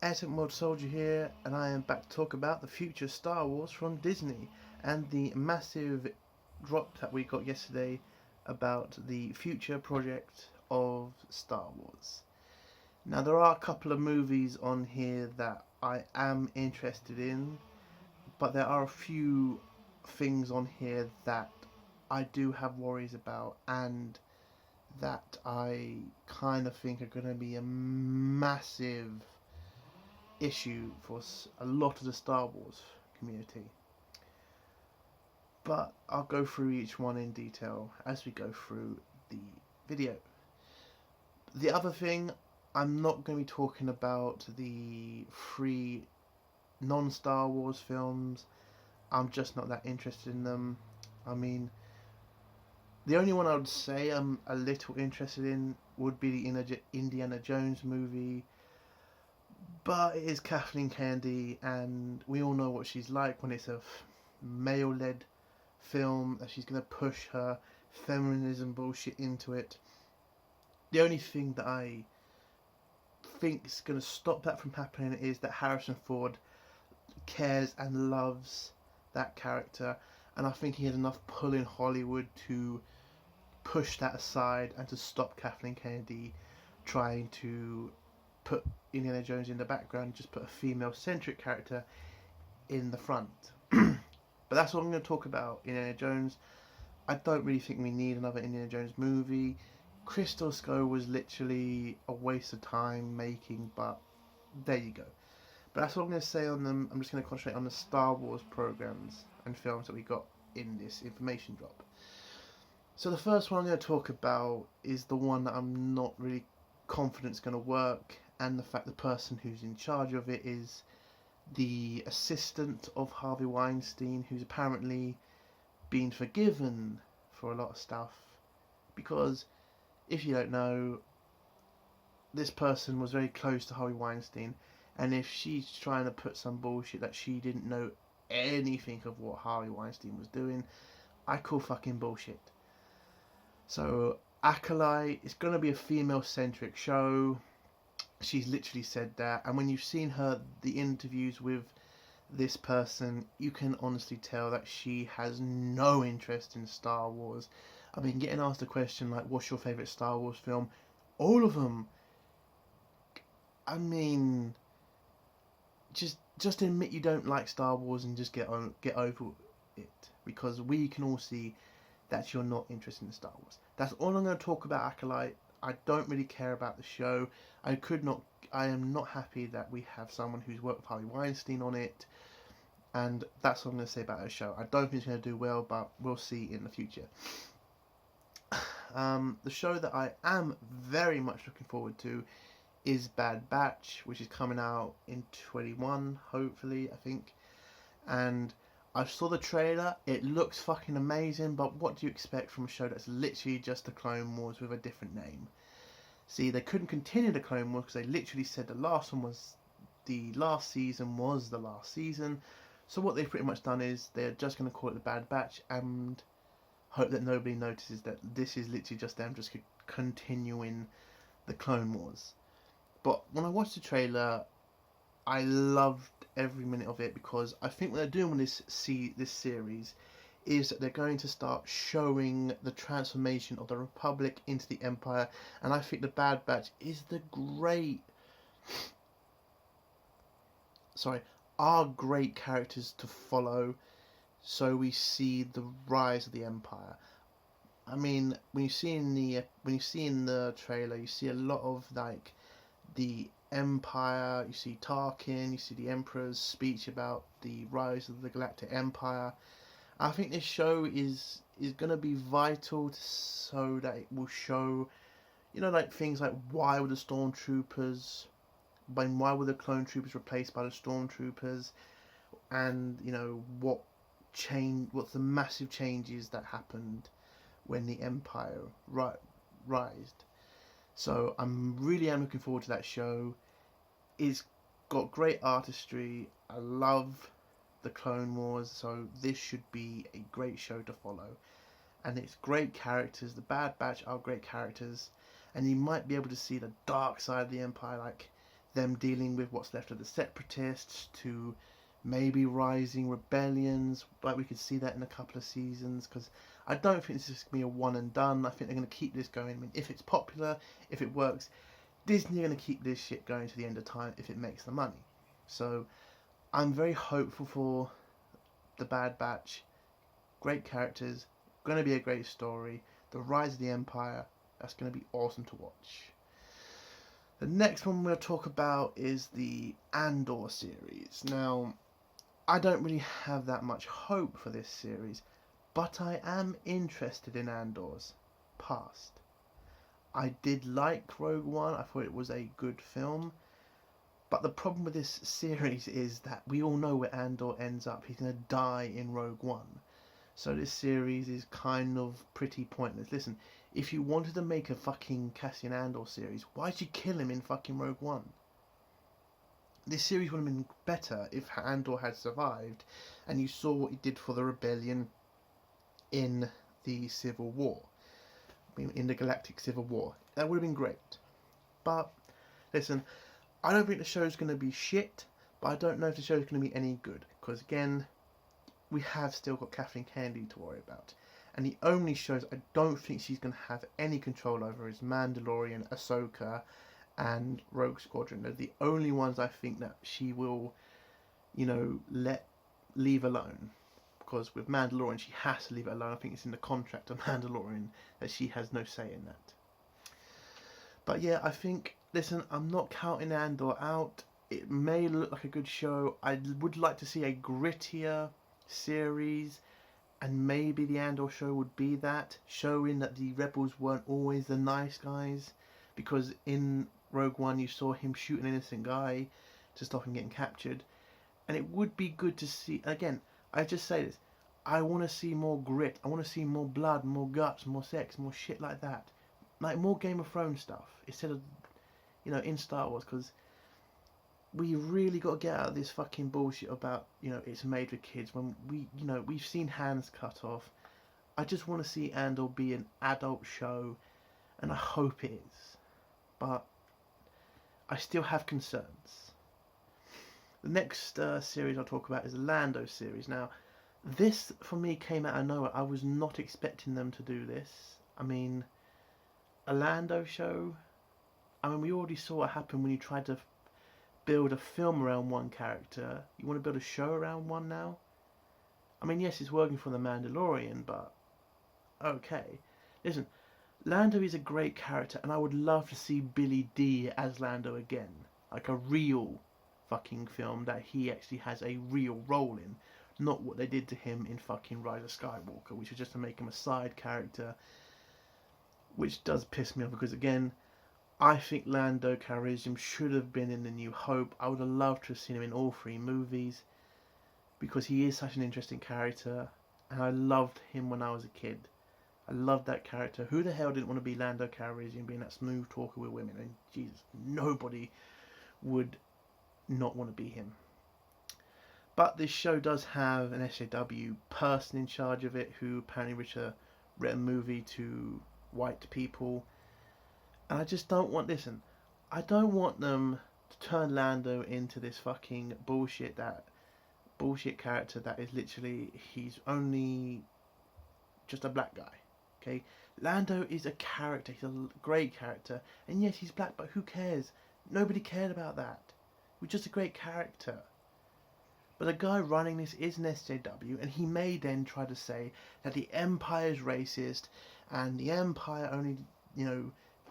Atom World Soldier here, and I am back to talk about the future Star Wars from Disney and the massive drop that we got yesterday about the future project of Star Wars. Now, there are a couple of movies on here that I am interested in, but there are a few things on here that I do have worries about and that I kind of think are going to be a massive issue for a lot of the Star Wars community. But I'll go through each one in detail as we go through the video. The other thing, I'm not going to be talking about the three non-Star Wars films. I'm just not that interested in them. I mean, the only one I would say I'm a little interested in would be the Indiana Jones movie, but it is Kathleen Kennedy, and we all know what she's like when it's a male-led film, that she's going to push her feminism bullshit into it. The only thing that I think is going to stop that from happening is that Harrison Ford cares and loves that character, and I think he has enough pull in Hollywood to push that aside and to stop Kathleen Kennedy trying to put Indiana Jones in the background, just put a female-centric character in the front. But that's what I'm going to talk about, Indiana Jones. I don't really think we need another Indiana Jones movie. Crystal Skull was literally a waste of time making, but there you go. But that's what I'm going to say on them. I'm just going to concentrate on the Star Wars programs and films that we got in this information drop. So the first one I'm going to talk about is the one that I'm not really confident is going to work, and the fact the person who's in charge of it is the assistant of Harvey Weinstein, who's apparently been forgiven for a lot of stuff. Because, if you don't know, this person was very close to Harvey Weinstein, and if she's trying to put some bullshit that she didn't know anything of what Harvey Weinstein was doing, I call fucking bullshit. So, Acolyte is going to be a female-centric show. She's literally said that, and when you've seen the interviews with this person, you can honestly tell that she has no interest in Star Wars. I've been getting asked a question like, what's your favourite Star Wars film? All of them. I mean, just admit you don't like Star Wars and just get over it, because we can all see that you're not interested in Star Wars. That's all I'm going to talk about Acolyte. I don't really care about the show. I am not happy that we have someone who's worked with Harvey Weinstein on it, and that's what I'm going to say about the show. I don't think it's going to do well, but we'll see in the future. The show that I am very much looking forward to is Bad Batch, which is coming out in 21, hopefully, I think. And I saw the trailer, it looks fucking amazing, but what do you expect from a show that's literally just the Clone Wars with a different name? See, they couldn't continue the Clone Wars because they literally said the last season was the last season. So what they've pretty much done is they're just going to call it the Bad Batch and hope that nobody notices that this is literally just them just continuing the Clone Wars. But when I watched the trailer, I loved every minute of it, because I think what they're doing with this series is that they're going to start showing the transformation of the Republic into the Empire, and I think the Bad Batch is are great characters to follow, so we see the rise of the Empire. I mean, when you see in the trailer, you see a lot of like the Empire, you see Tarkin, you see the Emperor's speech about the rise of the Galactic Empire. I think this show is going to be vital so that it will show, like things like why were the Stormtroopers, why were the Clone Troopers replaced by the Stormtroopers, and what's the massive changes that happened when the Empire rised. So I'm looking forward to that show. It's got great artistry. I love the Clone Wars, so this should be a great show to follow. And it's great characters. The Bad Batch are great characters, and you might be able to see the dark side of the Empire, like them dealing with what's left of the Separatists, to maybe rising rebellions. Like, we could see that in a couple of seasons, because I don't think this is going to be a one and done. I think they're going to keep this going. I mean, if it's popular, if it works, Disney are going to keep this shit going to the end of time if it makes the money. So I'm very hopeful for The Bad Batch. Great characters, going to be a great story. The Rise of the Empire, that's going to be awesome to watch. The next one we'll talk about is the Andor series. Now, I don't really have that much hope for this series, but I am interested in Andor's past. I did like Rogue One, I thought it was a good film, but the problem with this series is that we all know where Andor ends up. He's going to die in Rogue One. So this series is kind of pretty pointless. Listen, if you wanted to make a fucking Cassian Andor series, why'd you kill him in fucking Rogue One? This series would have been better if Andor had survived and you saw what he did for the rebellion in the Civil War. In the Galactic Civil War. That would have been great. But, listen, I don't think the show's going to be shit, but I don't know if the show's going to be any good. Because, again, we have still got Kathleen Kennedy to worry about. And the only shows I don't think she's going to have any control over is Mandalorian, Ahsoka, and Rogue Squadron. They're the only ones I think that she will, leave alone. Because with Mandalorian, she has to leave it alone. I think it's in the contract of Mandalorian that she has no say in that. But yeah, I think, listen, I'm not counting Andor out. It may look like a good show. I would like to see a grittier series, and maybe the Andor show would be that, showing that the rebels weren't always the nice guys, because in Rogue One you saw him shoot an innocent guy to stop him getting captured, and it would be good to see, again, I just say this, I want to see more grit, I want to see more blood, more guts, more sex, more shit like that, like more Game of Thrones stuff, instead of, in Star Wars, because we really got to get out of this fucking bullshit about, it's made for kids, when we've seen hands cut off. I just want to see Andor be an adult show, and I hope it is, but I still have concerns. The next series I'll talk about is the Lando series. Now, this, for me, came out of nowhere. I was not expecting them to do this. I mean, a Lando show? We already saw what happened when you tried to build a film around one character. You want to build a show around one now? Yes, it's working for The Mandalorian, but okay. Listen, Lando is a great character, and I would love to see Billy Dee as Lando again. Like a real fucking film that he actually has a real role in. Not what they did to him in fucking Rise of Skywalker, which was just to make him a side character. Which does piss me off, because again, I think Lando Calrissian should have been in The New Hope. I would have loved to have seen him in all three movies, because he is such an interesting character, and I loved him when I was a kid. I loved that character. Who the hell didn't want to be Lando Calrissian, being that smooth talker with women? And Jesus, nobody would not want to be him. But this show does have an SJW person in charge of it, who apparently wrote a movie to white people. And I just don't want, listen, I don't want them to turn Lando into this fucking bullshit character that is literally, he's only just a black guy. Okay, Lando is a character. He's a great character, and yes, he's black, but who cares? Nobody cared about that. He was just a great character. But the guy running this is an SJW, and he may then try to say that the Empire is racist, and the Empire only,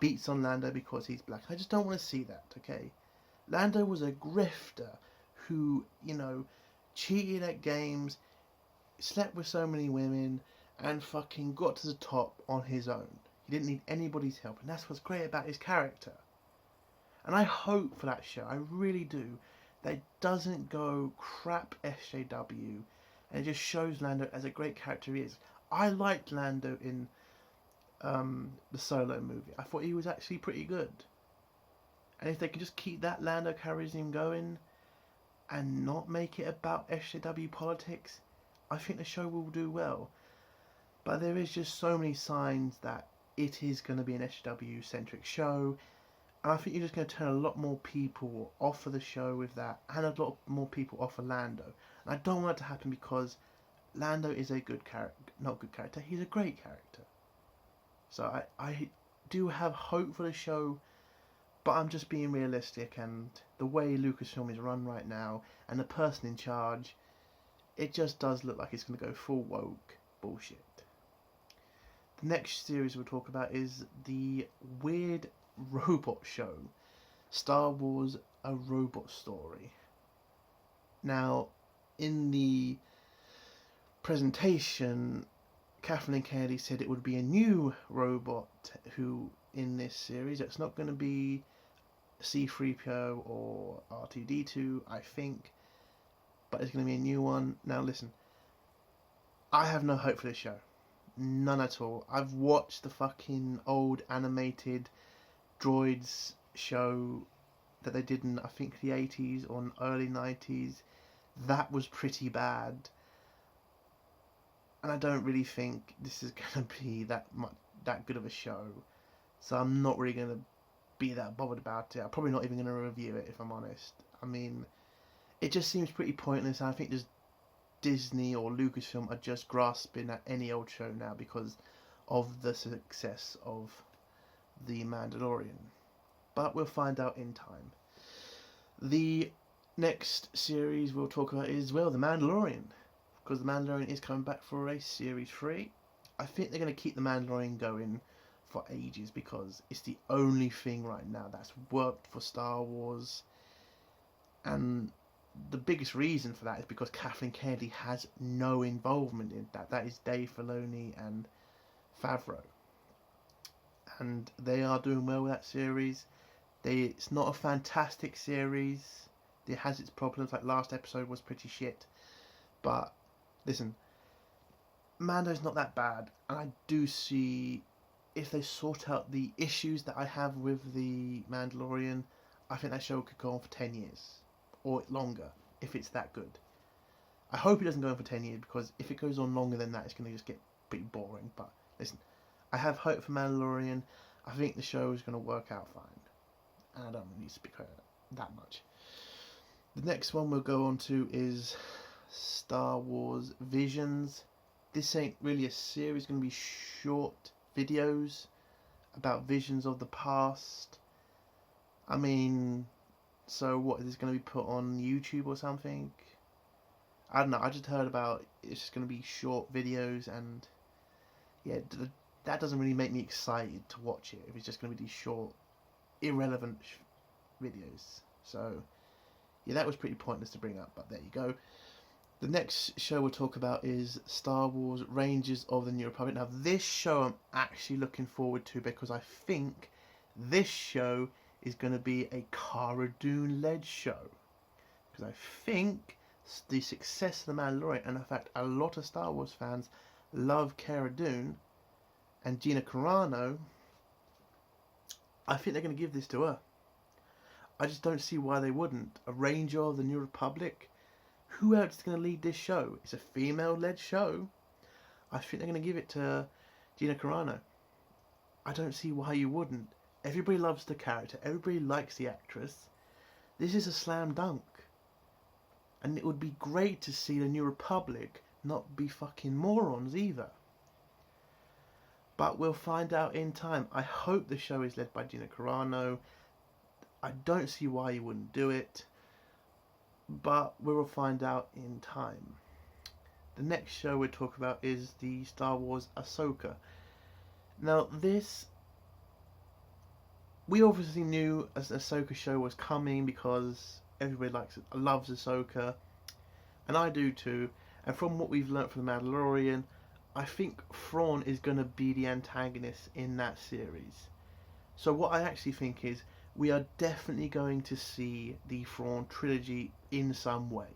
beats on Lando because he's black. I just don't want to see that. Okay, Lando was a grifter who, cheated at games, slept with so many women, and fucking got to the top on his own. He didn't need anybody's help, and that's what's great about his character. And I hope for that show, I really do, that it doesn't go crap SJW, and it just shows Lando as a great character he is. I liked Lando in the Solo movie. I thought he was actually pretty good. And if they can just keep that Lando Calrissian going, and not make it about SJW politics, I think the show will do well. But there is just so many signs that it is going to be an SJW-centric show. And I think you're just going to turn a lot more people off of the show with that, and a lot more people off of Lando. And I don't want it to happen because Lando is a good character, not good character. He's a great character. So I do have hope for the show, but I'm just being realistic. And the way Lucasfilm is run right now, and the person in charge, it just does look like it's going to go full woke bullshit. The next series we'll talk about is the weird robot show, Star Wars: A Robot Story. Now, in the presentation, Kathleen Kennedy said it would be a new robot who in this series. It's not going to be C-3PO or R2-D2, I think, but it's going to be a new one. Now listen, I have no hope for this show. None at all. I've watched the fucking old animated droids show that they did in, I think, the 80s or early 90s. That was pretty bad. And I don't really think this is going to be that good of a show. So I'm not really going to be that bothered about it. I'm probably not even going to review it, if I'm honest. I mean, it just seems pretty pointless. I think just Disney or Lucasfilm are just grasping at any old show now because of the success of The Mandalorian. But we'll find out in time. The next series we'll talk about is, well, The Mandalorian. Because The Mandalorian is coming back for a Series 3. I think they're going to keep The Mandalorian going for ages because it's the only thing right now that's worked for Star Wars. And the biggest reason for that is because Kathleen Kennedy has no involvement in that. That is Dave Filoni and Favreau. And they are doing well with that series. It's not a fantastic series. It has its problems, like last episode was pretty shit. But, listen, Mando's not that bad. And I do see, if they sort out the issues that I have with The Mandalorian, I think that show could go on for 10 years. Or longer, if it's that good. I hope it doesn't go on for 10 years, because if it goes on longer than that, it's going to just get pretty boring. But, listen, I have hope for Mandalorian. I think the show is going to work out fine. And I don't need to speak about it that much. The next one we'll go on to is Star Wars Visions. This ain't really a series, it's going to be short videos about visions of the past. I mean, so what, is this going to be put on YouTube or something? I don't know, I just heard about it's just going to be short videos, and yeah, that doesn't really make me excited to watch it if it's just going to be these short, irrelevant videos. So yeah, that was pretty pointless to bring up, but there you go. The next show we'll talk about is Star Wars Rangers of the New Republic. Now this show I'm actually looking forward to because I think this show is going to be a Cara Dune led show. Because I think the success of The Mandalorian, and in fact a lot of Star Wars fans love Cara Dune and Gina Carano, I think they're going to give this to her. I just don't see why they wouldn't. A Ranger of the New Republic? Who else is going to lead this show? It's a female-led show. I think they're going to give it to Gina Carano. I don't see why you wouldn't. Everybody loves the character. Everybody likes the actress. This is a slam dunk. And it would be great to see the New Republic not be fucking morons either. But we'll find out in time. I hope the show is led by Gina Carano. I don't see why you wouldn't do it, but we will find out in time. The next show we'll talk about is the Star Wars Ahsoka. Now this, we obviously knew an Ahsoka show was coming because everybody loves Ahsoka, and I do too. And from what we've learnt from The Mandalorian, I think Thrawn is going to be the antagonist in that series. So what I actually think is, we are definitely going to see the Thrawn trilogy in some way.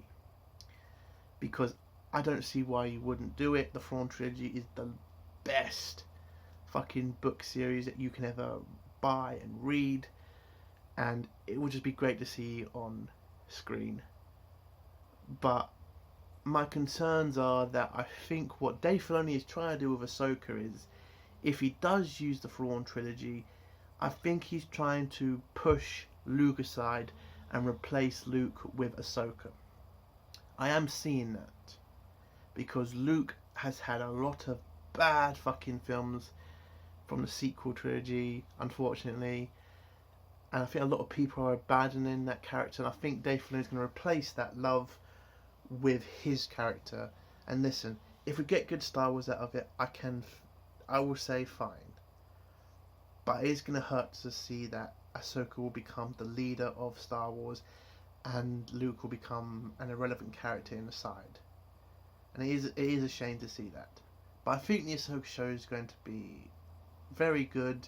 Because I don't see why you wouldn't do it. The Thrawn trilogy is the best fucking book series that you can ever buy and read. And it would just be great to see on screen. But my concerns are that I think what Dave Filoni is trying to do with Ahsoka is, if he does use the Thrawn trilogy, I think he's trying to push Luke aside and replace Luke with Ahsoka. I am seeing that because Luke has had a lot of bad fucking films from the sequel trilogy, unfortunately, and I think a lot of people are abandoning that character, and I think Dave Filoni is going to replace that love with his character. And listen, if we get good Star Wars out of it, I will say fine. But it is going to hurt to see that Ahsoka will become the leader of Star Wars, and Luke will become an irrelevant character in the side. And it is a shame to see that. But I think the Ahsoka show is going to be very good.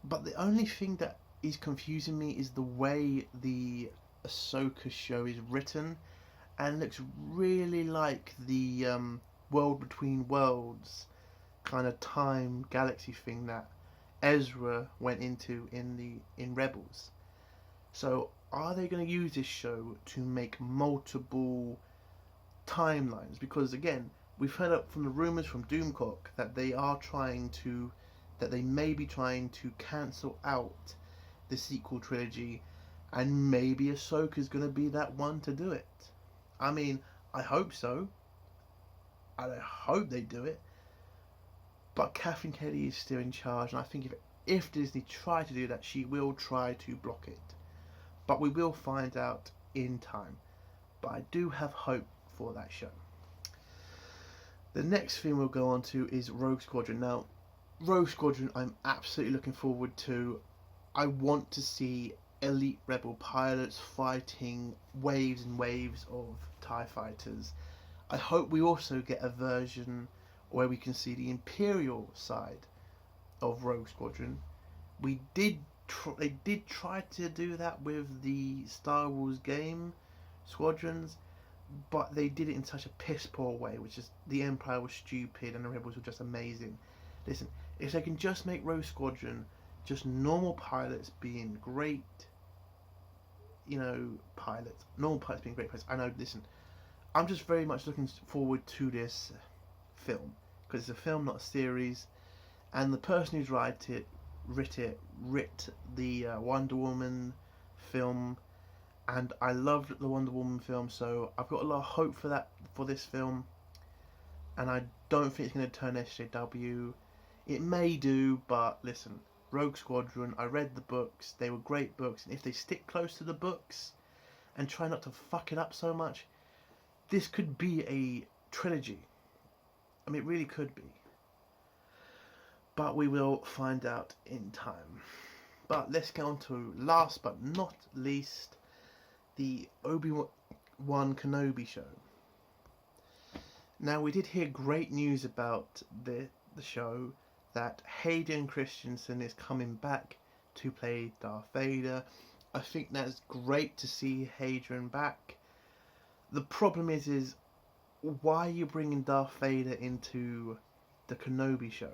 But the only thing that is confusing me is the way the Ahsoka show is written, and looks really like the World Between Worlds kind of time galaxy thing that Ezra went into in Rebels. So are they going to use this show to make multiple timelines? Because again, we've heard up from the rumours from Doomcock that they may be trying to cancel out the sequel trilogy, and maybe Ahsoka's going to be that one to do it. I mean, I hope so. I hope they do it. But Kathleen Kennedy is still in charge, and I think if Disney try to do that, she will try to block it. But we will find out in time. But I do have hope for that show. The next thing we'll go on to is Rogue Squadron. Now, Rogue Squadron I'm absolutely looking forward to. I want to see elite rebel pilots fighting waves and waves of TIE fighters. I hope we also get a version where we can see the Imperial side of Rogue Squadron. They did try to do that with the Star Wars game Squadrons, but they did it in such a piss poor way, which is the Empire was stupid and the Rebels were just amazing. Listen, if they can just make Rogue Squadron just normal pilots being great, pilots, normal pilots being great pilots. I know, listen, I'm just very much looking forward to this film, because it's a film, not a series, and the person who's writ the Wonder Woman film, and I loved the Wonder Woman film, so I've got a lot of hope for this film, and I don't think it's going to turn SJW. It may do, but listen, Rogue Squadron, I read the books, they were great books, and if they stick close to the books and try not to fuck it up so much, this could be a trilogy. I mean, it really could be. But we will find out in time. But let's get on to, last but not least, the Obi-Wan Kenobi show. Now, we did hear great news about the show, that Hayden Christensen is coming back to play Darth Vader. I think that's great to see Hayden back. The problem is why are you bringing Darth Vader into the Kenobi show?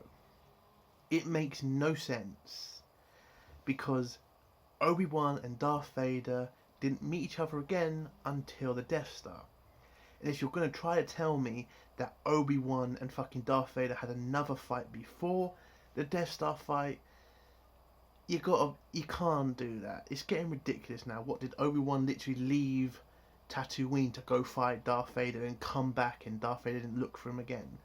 It makes no sense, because Obi-Wan and Darth Vader didn't meet each other again until the Death Star. And if you're going to try to tell me that Obi-Wan and fucking Darth Vader had another fight before the Death Star fight, you can't do that. It's getting ridiculous now. What, did Obi-Wan literally leave Tatooine to go fight Darth Vader and come back and Darth Vader didn't look for him again?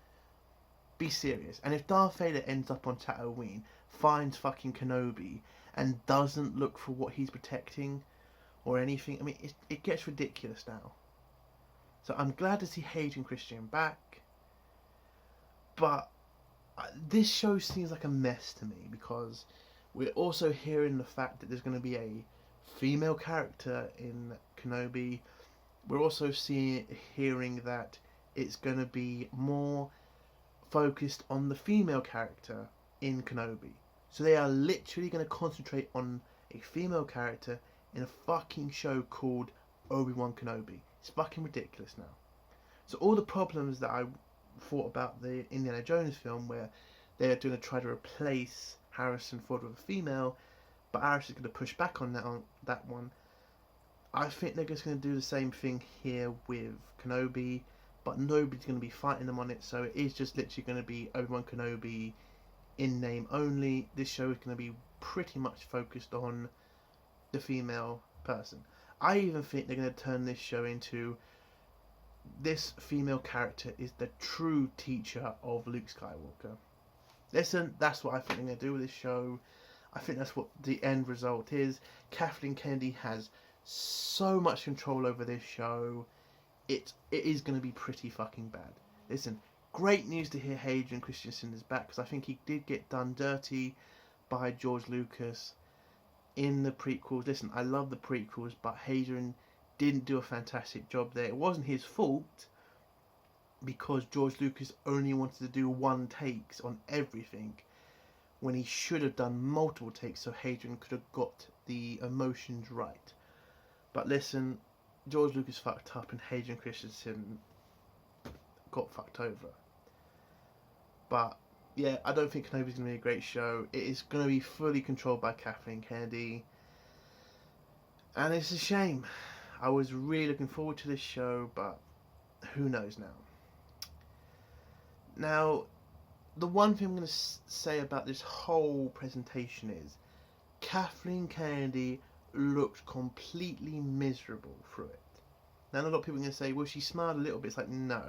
Be serious. And if Darth Vader ends up on Tatooine, finds fucking Kenobi, and doesn't look for what he's protecting or anything, I mean, it gets ridiculous now. So I'm glad to see Hayden Christensen back, but this show seems like a mess to me, because we're also hearing the fact that there's going to be a female character in Kenobi. We're also hearing that it's going to be more focused on the female character in Kenobi. So they are literally going to concentrate on a female character in a fucking show called Obi-Wan Kenobi. It's fucking ridiculous now. So all the problems that I thought about the Indiana Jones film, where they're going to try to replace Harrison Ford with a female, but Harrison is going to push back on that one. I think they're just going to do the same thing here with Kenobi, but nobody's going to be fighting them on it, so it is just literally going to be Obi-Wan Kenobi in name only. This show is going to be pretty much focused on the female person. I even think they're going to turn this show into, this female character is the true teacher of Luke Skywalker. Listen, that's what I think they're going to do with this show. I think that's what the end result is. Kathleen Kennedy has so much control over this show. It is going to be pretty fucking bad. Listen, great news to hear Hayden Christensen is back, because I think he did get done dirty by George Lucas in the prequels. Listen, I love the prequels, but Hayden didn't do a fantastic job there. It wasn't his fault, because George Lucas only wanted to do one takes on everything, when he should have done multiple takes so Hayden could have got the emotions right. But listen, George Lucas fucked up and Hayden Christensen got fucked over. But yeah, I don't think Kenobi's going to be a great show. It is going to be fully controlled by Kathleen Kennedy, and it's a shame. I was really looking forward to this show, but who knows now. Now, the one thing I'm going to say about this whole presentation is Kathleen Kennedy looked completely miserable through it. Now, a lot of people are going to say, well, she smiled a little bit. It's like, no.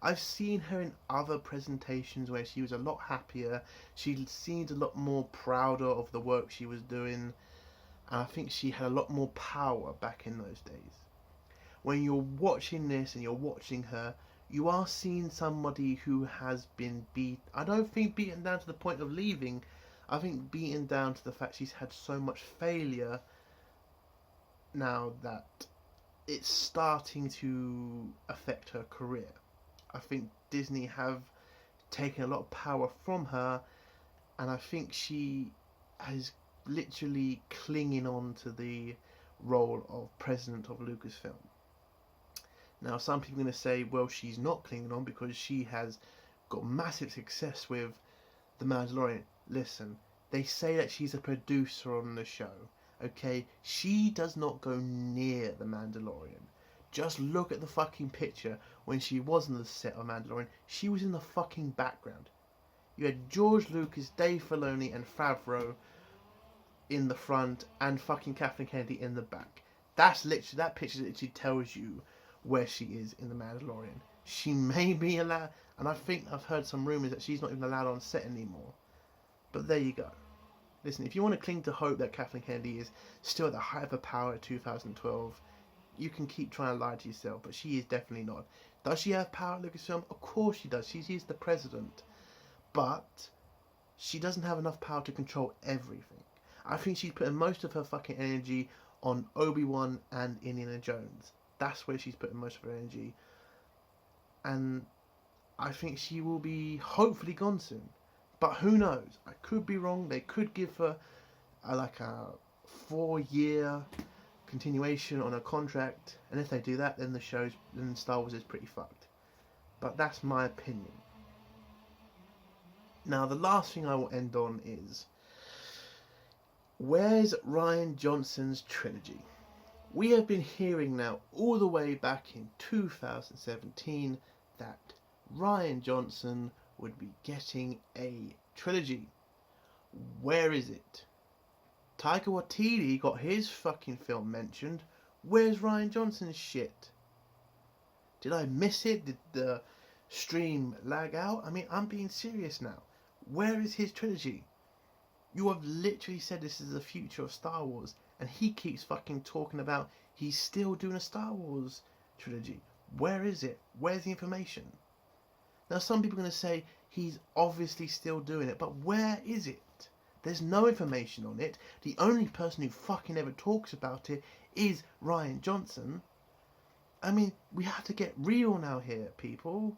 I've seen her in other presentations where she was a lot happier. She seemed a lot more prouder of the work she was doing. And I think she had a lot more power back in those days. When you're watching this and you're watching her, you are seeing somebody who has been beat. I don't think beaten down to the point of leaving. I think beaten down to the fact she's had so much failure now that it's starting to affect her career. I think Disney have taken a lot of power from her, and I think she is literally clinging on to the role of president of Lucasfilm. Now, some people are going to say, well, she's not clinging on because she has got massive success with The Mandalorian. Listen, they say that she's a producer on the show. Okay, she does not go near The Mandalorian. Just look at the fucking picture when she was on the set of Mandalorian. She was in the fucking background. You had George Lucas, Dave Filoni, and Favreau in the front, and fucking Kathleen Kennedy in the back. That picture literally tells you where she is in The Mandalorian. She may be allowed, and I think I've heard some rumours that she's not even allowed on set anymore. But there you go. Listen, if you want to cling to hope that Kathleen Kennedy is still at the height of her power at 2012, you can keep trying to lie to yourself, but she is definitely not. Does she have power at Lucasfilm? Of course she does. She is the president. But she doesn't have enough power to control everything. I think she's putting most of her fucking energy on Obi-Wan and Indiana Jones. That's where she's putting most of her energy. And I think she will be hopefully gone soon. But who knows? I could be wrong. They could give her a 4-year continuation on a contract, and if they do that, then then Star Wars is pretty fucked. But that's my opinion. Now, the last thing I will end on is, where's Rian Johnson's trilogy? We have been hearing now all the way back in 2017 that Rian Johnson would be getting a trilogy. Where is it? Taika Waititi got his fucking film mentioned. Where's Rian Johnson's shit? Did I miss it? Did the stream lag out? I mean, I'm being serious now. Where is his trilogy? You have literally said this is the future of Star Wars, and he keeps fucking talking about he's still doing a Star Wars trilogy. Where is it? Where's the information? Now, some people are going to say he's obviously still doing it, but where is it? There's no information on it. The only person who fucking ever talks about it is Rian Johnson. I mean, we have to get real now here, people.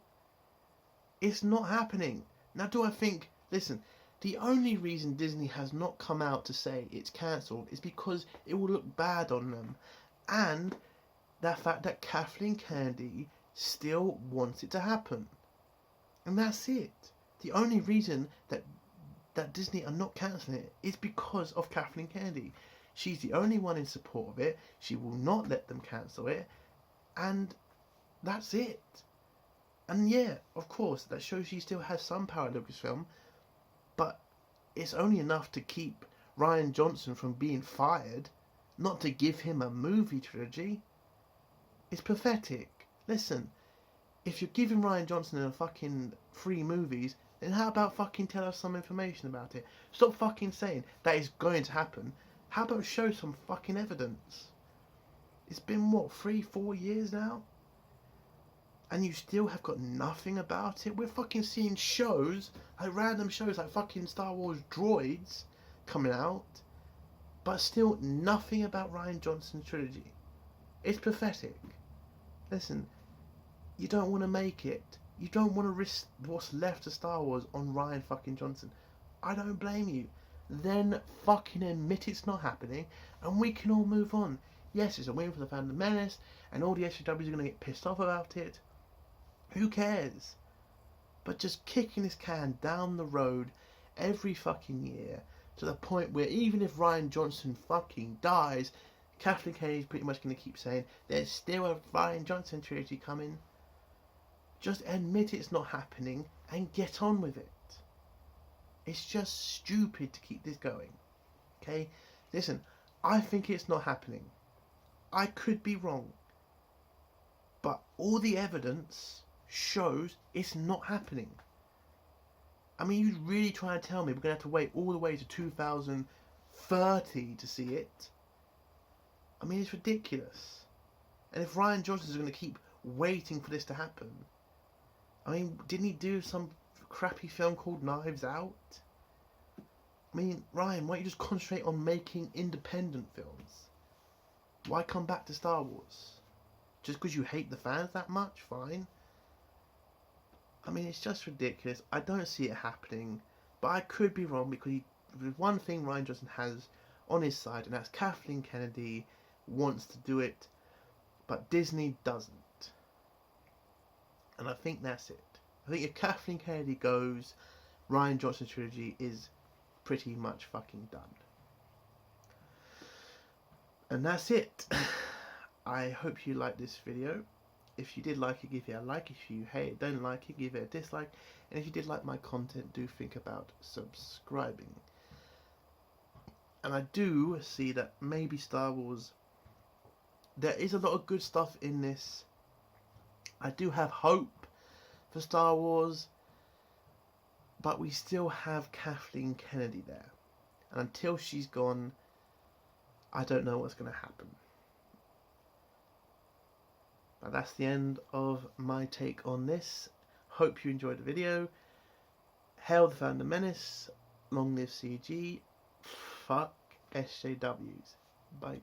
It's not happening. Now, do I think... Listen, the only reason Disney has not come out to say it's cancelled is because it will look bad on them. And the fact that Kathleen Kennedy still wants it to happen. And that's it. The only reason that Disney are not cancelling it is because of Kathleen Kennedy. She's the only one in support of it. She will not let them cancel it. And that's it. And yeah, of course, that shows she still has some power at Lucasfilm. But it's only enough to keep Rian Johnson from being fired, not to give him a movie trilogy. It's pathetic. Listen, if you're giving Rian Johnson a fucking 3 movies, then how about fucking tell us some information about it? Stop fucking saying that is going to happen. How about show some fucking evidence? It's been, what, 3-4 years now? And you still have got nothing about it? We're fucking seeing shows, like random shows like fucking Star Wars Droids coming out, but still nothing about Rian Johnson's trilogy. It's pathetic. Listen, you don't want to make it. You don't want to risk what's left of Star Wars on Rian fucking Johnson. I don't blame you. Then fucking admit it's not happening, and we can all move on. Yes, it's a win for the Phantom Menace, and all the SJWs are going to get pissed off about it. Who cares? But just kicking this can down the road every fucking year to the point where even if Rian Johnson fucking dies, Kathleen Kennedy's pretty much going to keep saying there's still a Rian Johnson trilogy coming. Just admit it's not happening and get on with it. It's just stupid to keep this going. Okay? Listen, I think it's not happening. I could be wrong. But all the evidence shows it's not happening. I mean, you really trying to tell me we're going to have to wait all the way to 2030 to see it? I mean, it's ridiculous. And if Rian Johnson is going to keep waiting for this to happen, I mean, didn't he do some crappy film called Knives Out? I mean, Rian, why don't you just concentrate on making independent films? Why come back to Star Wars? Just because you hate the fans that much? Fine. I mean, it's just ridiculous. I don't see it happening, but I could be wrong because there's one thing Rian Johnson has on his side, and that's Kathleen Kennedy wants to do it, but Disney doesn't. And I think that's it. I think if Kathleen Kennedy goes, Rian Johnson's trilogy is pretty much fucking done. And that's it. I hope you liked this video. If you did like it, give it a like. If you hate it, don't like it, give it a dislike. And if you did like my content, do think about subscribing. And I do see that maybe Star Wars, there is a lot of good stuff in this. I do have hope for Star Wars, but we still have Kathleen Kennedy there. And until she's gone, I don't know what's going to happen. But that's the end of my take on this. Hope you enjoyed the video. Hail the Phantom Menace. Long live CG. Fuck SJWs. Bye.